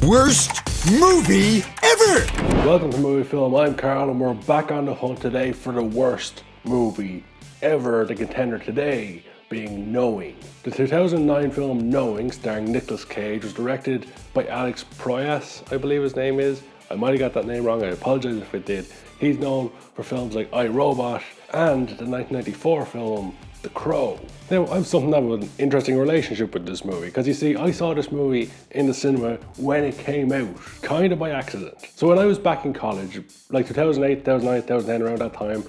Worst movie ever! Welcome to Movie Film. I'm Carl and we're back on the hunt today for the worst movie ever. The contender today being Knowing. The 2009 film Knowing, starring Nicolas Cage, was directed by Alex Proyas, I believe his name is. I might have got that name wrong, I apologize if it did. He's known for films like iRobot and the 1994 film The Crow. Now, I have something of an interesting relationship with this movie, because you see, I saw this movie in the cinema when it came out, kind of by accident. So when I was back in college, like 2008, 2009, 2010, around that time,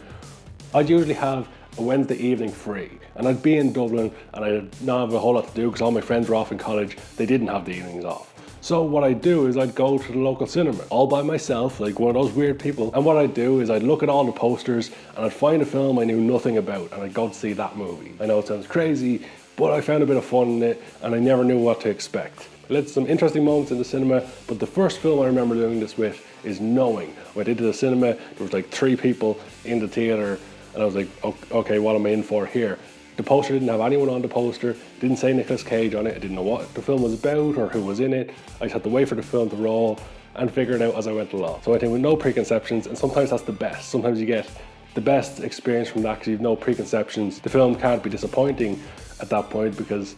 I'd usually have a Wednesday evening free, and I'd be in Dublin and I'd not have a whole lot to do because all my friends were off in college. They didn't have the evenings off. So what I'd do is I'd go to the local cinema all by myself, like one of those weird people. And what I'd do is I'd look at all the posters and I'd find a film I knew nothing about and I'd go to see that movie. I know it sounds crazy, but I found a bit of fun in it and I never knew what to expect. It led to some interesting moments in the cinema, but the first film I remember doing this with is Knowing. I went into the cinema, there was like 3 people in the theatre, and I was like, okay, what am I in for here? The poster didn't have anyone on the poster, didn't say Nicolas Cage on it, I didn't know what the film was about or who was in it. I just had to wait for the film to roll and figure it out as I went along. So I think with no preconceptions, and sometimes that's the best. Sometimes you get the best experience from that because you have no preconceptions. The film can't be disappointing at that point because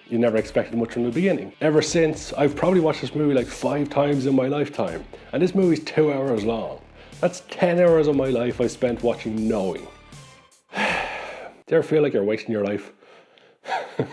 you never expected much from the beginning. Ever since, I've probably watched this movie like 5 times in my lifetime, and this movie's 2 hours long. That's 10 hours of my life I spent watching Knowing. Do you ever feel like you're wasting your life?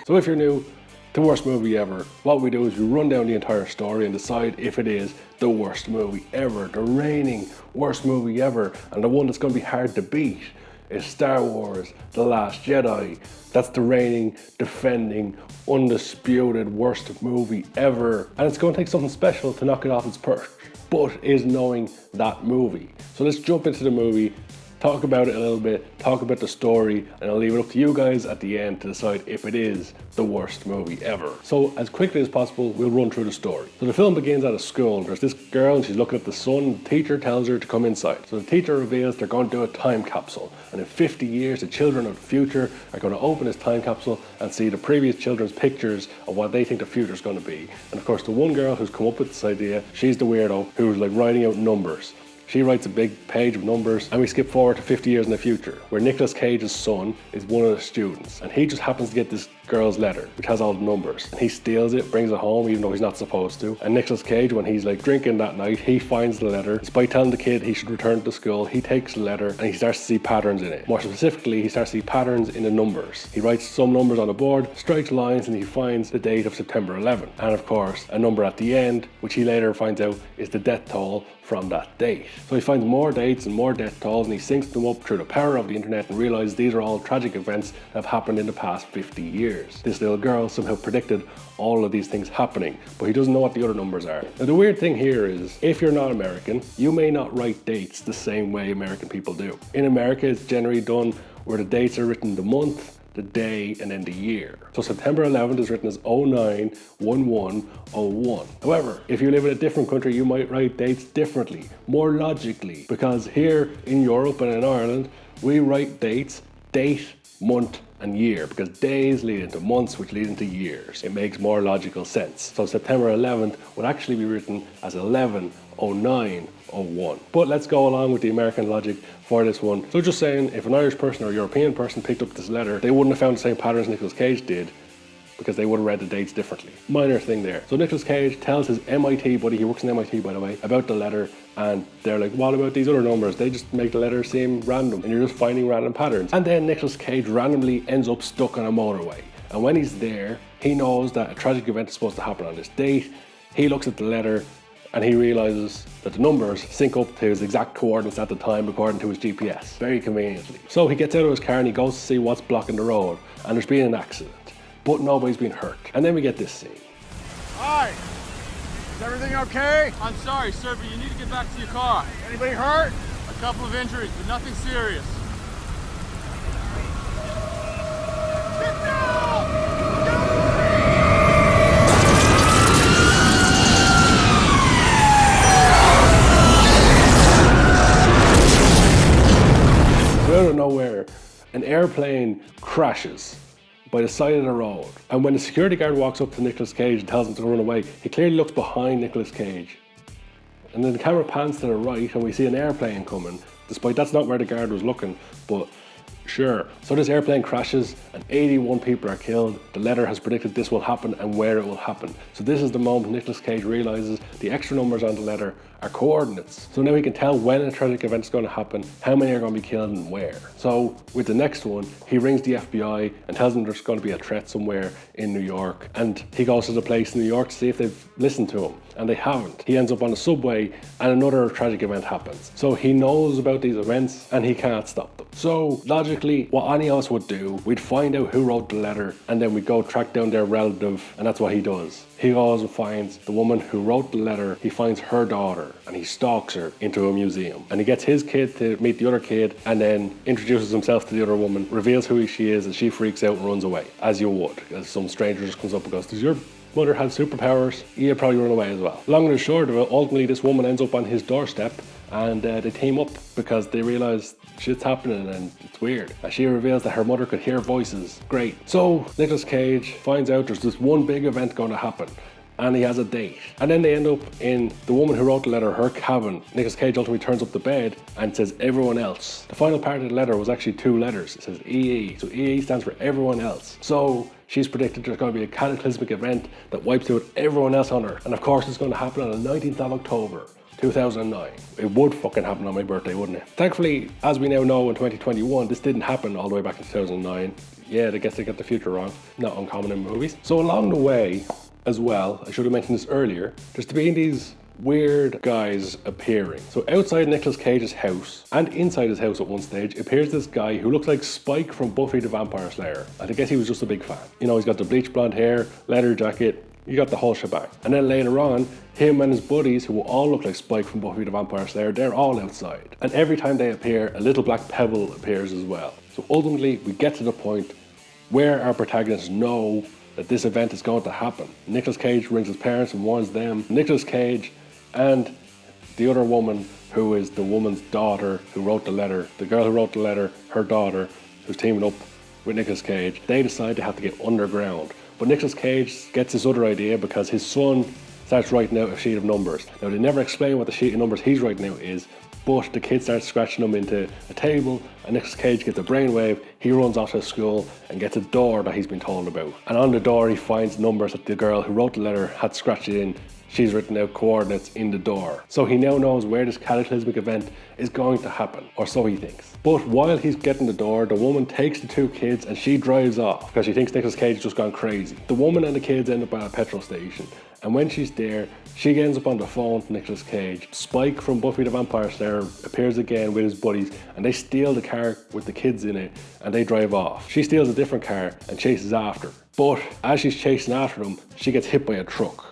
So if you're new, the worst movie ever, what we do is we run down the entire story and decide if it is the worst movie ever, the reigning worst movie ever, and the one that's going to be hard to beat is Star Wars: The Last Jedi. That's the reigning, defending, undisputed worst movie ever, and it's going to take something special to knock it off its perch. But is Knowing that movie? So let's jump into the movie, talk about it a little bit, talk about the story, and I'll leave it up to you guys at the end to decide if it is the worst movie ever. So as quickly as possible, we'll run through the story. So the film begins at a school, and there's this girl and she's looking at the sun. The teacher tells her to come inside. So the teacher reveals they're going to do a time capsule, and in 50 years the children of the future are going to open this time capsule and see the previous children's pictures of what they think the future is going to be. And of course the one girl who's come up with this idea, she's the weirdo who's like writing out numbers. She writes a big page of numbers, and we skip forward to 50 years in the future, where Nicolas Cage's son is one of the students, and he just happens to get this girl's letter, which has all the numbers. And he steals it, brings it home, even though he's not supposed to. And Nicolas Cage, when he's like drinking that night, he finds the letter. Despite telling the kid he should return to school, he takes the letter and he starts to see patterns in it. More specifically, he starts to see patterns in the numbers. He writes some numbers on the board, strikes lines, and he finds the date of September 11. And of course, a number at the end, which he later finds out is the death toll from that date. So he finds more dates and more death tolls, and he syncs them up through the power of the internet and realizes these are all tragic events that have happened in the past 50 years. This little girl somehow predicted all of these things happening, but he doesn't know what the other numbers are. Now the weird thing here is, if you're not American, you may not write dates the same way American people do. In America, it's generally done where the dates are written the month, the day, and then the year. So September 11th is written as 09/11/01. However, if you live in a different country, you might write dates differently, more logically, because here in Europe and in Ireland, we write dates, date, month, and year, because days lead into months, which lead into years. It makes more logical sense. So September 11th would actually be written as 11/09/01. But let's go along with the American logic for this one. So just saying, if an Irish person or a European person picked up this letter, they wouldn't have found the same patterns Nicolas Cage did, because they would have read the dates differently. Minor thing there. So Nicolas Cage tells his MIT buddy, he works in MIT by the way, about the letter, and they're like, what about these other numbers? They just make the letter seem random, and you're just finding random patterns. And then Nicolas Cage randomly ends up stuck on a motorway. And when he's there, he knows that a tragic event is supposed to happen on this date. He looks at the letter, and he realizes that the numbers sync up to his exact coordinates at the time according to his GPS, very conveniently. So he gets out of his car and he goes to see what's blocking the road, and there's been an accident, but nobody's been hurt. And then we get this scene. Hi, is everything okay? I'm sorry, sir, but you need to get back to your car. Anybody hurt? A couple of injuries, but nothing serious. Get down! Out of nowhere, an airplane crashes by the side of the road. And when the security guard walks up to Nicolas Cage and tells him to run away, he clearly looks behind Nicolas Cage. And then the camera pans to the right and we see an airplane coming, despite that's not where the guard was looking, but sure. So this airplane crashes and 81 people are killed. The letter has predicted this will happen and where it will happen. So this is the moment Nicolas Cage realizes the extra numbers on the letter are coordinates. So now he can tell when a tragic event is going to happen, how many are going to be killed and where. So with the next one, he rings the FBI and tells them there's going to be a threat somewhere in New York. And he goes to the place in New York to see if they've listened to him. And they haven't. He ends up on the subway and another tragic event happens. So he knows about these events and he can't stop them. So logically, what any of us would do, we'd find out who wrote the letter and then we'd go track down their relative, and that's what he does. He goes and finds the woman who wrote the letter, he finds her daughter and he stalks her into a museum. And he gets his kid to meet the other kid and then introduces himself to the other woman, reveals who she is, and she freaks out and runs away, as you would. As some stranger just comes up and goes, "Does your mother have superpowers?" You'd probably run away as well. Long and short of it, ultimately this woman ends up on his doorstep and they team up because they realise shit's happening and it's weird. And she reveals that her mother could hear voices. Great. So Nicolas Cage finds out there's this one big event going to happen and he has a date. And then they end up in the woman who wrote the letter, her cabin. Nicolas Cage ultimately turns up the bed and says everyone else. The final part of the letter was actually 2 letters. It says EE. So EE stands for everyone else. So she's predicted there's going to be a cataclysmic event that wipes out everyone else on Earth. And of course it's going to happen on the 19th of October. 2009. It would fucking happen on my birthday, wouldn't it? Thankfully, as we now know in 2021, this didn't happen all the way back in 2009. Yeah, I guess they got the future wrong. Not uncommon in movies. So along the way, as well, I should have mentioned this earlier, there's been these weird guys appearing. So outside Nicolas Cage's house and inside his house at one stage appears this guy who looks like Spike from Buffy the Vampire Slayer. I guess he was just a big fan. You know, he's got the bleach blonde hair, leather jacket, you got the whole shebang. And then later on, him and his buddies, who all look like Spike from Buffy the Vampire Slayer, they're all outside. And every time they appear, a little black pebble appears as well. So ultimately, we get to the point where our protagonists know that this event is going to happen. Nicolas Cage rings his parents and warns them. Nicolas Cage and the other woman, who is the woman's daughter who wrote the letter, the girl who wrote the letter, her daughter, who's teaming up with Nicolas Cage, they decide they have to get underground. But Nicolas Cage gets this other idea because his son starts writing out a sheet of numbers. Now, they never explain what the sheet of numbers he's writing out is, but the kid starts scratching them into a table and Nicolas Cage gets a brainwave. He runs off to school and gets a door that he's been told about. And on the door, he finds numbers that the girl who wrote the letter had scratched in. She's written out coordinates in the door. So he now knows where this cataclysmic event is going to happen, or so he thinks. But while he's getting the door, the woman takes the 2 kids and she drives off because she thinks Nicolas Cage has just gone crazy. The woman and the kids end up at a petrol station. And when she's there, she ends up on the phone to Nicolas Cage. Spike from Buffy the Vampire Slayer appears again with his buddies and they steal the car with the kids in it and they drive off. She steals a different car and chases after. But as she's chasing after them, she gets hit by a truck.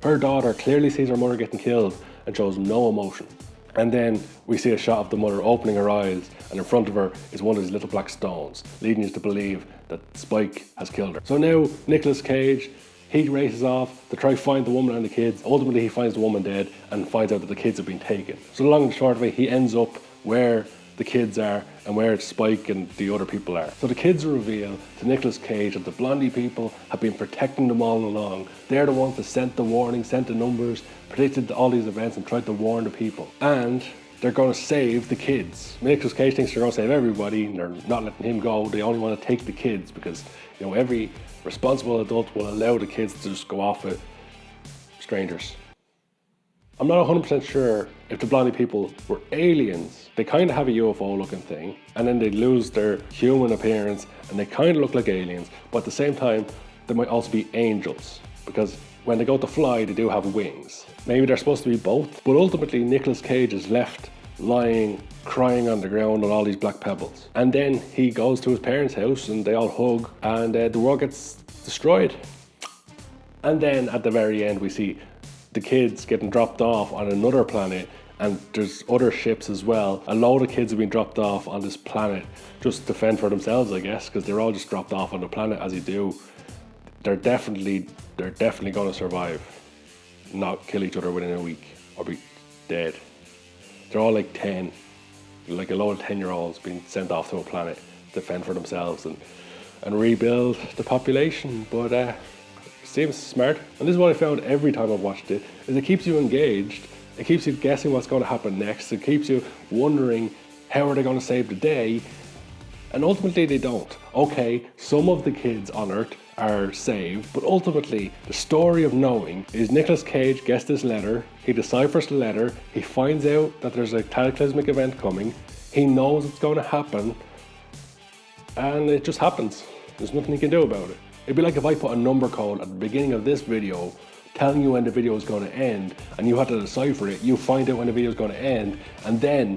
Her daughter clearly sees her mother getting killed and shows no emotion. And then we see a shot of the mother opening her eyes and in front of her is one of these little black stones, leading you to believe that Spike has killed her. So now Nicolas Cage, he races off to try to find the woman and the kids. Ultimately, he finds the woman dead and finds out that the kids have been taken. So long and short of it, he ends up where the kids are and where Spike and the other people are. So the kids reveal to Nicolas Cage that the Blondie people have been protecting them all along. They're the ones that sent the warning, sent the numbers, predicted all these events and tried to warn the people. And they're going to save the kids. Nicolas Cage thinks they're going to save everybody and they're not letting him go. They only want to take the kids because, you know, every responsible adult will allow the kids to just go off with strangers. I'm not 100% sure if the Blondie people were aliens. They kind of have a UFO looking thing and then they lose their human appearance and they kind of look like aliens, but at the same time they might also be angels because when they go to fly they do have wings. Maybe they're supposed to be both, but ultimately Nicolas Cage is left lying, crying on the ground on all these black pebbles. And then he goes to his parents' house and they all hug and the world gets destroyed. And then at the very end we see the kids getting dropped off on another planet and there's other ships as well. A load of kids have been dropped off on this planet just to fend for themselves, I guess, because they're all just dropped off on the planet as you do. They're definitely going to survive, not kill each other within a week or be dead. They're all like 10, like a load of 10-year-olds being sent off to a planet to fend for themselves. And and rebuild the population. But it seems smart. And this is what I found every time I've watched it, is it keeps you engaged. It keeps you guessing what's going to happen next. It keeps you wondering, how are they going to save the day? And ultimately they don't. Okay, some of the kids on Earth are saved, but ultimately the story of knowing is Nicolas Cage gets this letter, he deciphers the letter, he finds out that there's a cataclysmic event coming, he knows it's going to happen, and it just happens. There's nothing he can do about it. It'd be like if I put a number code at the beginning of this video telling you when the video is going to end, and you had to decipher it. You find out when the video is going to end, and then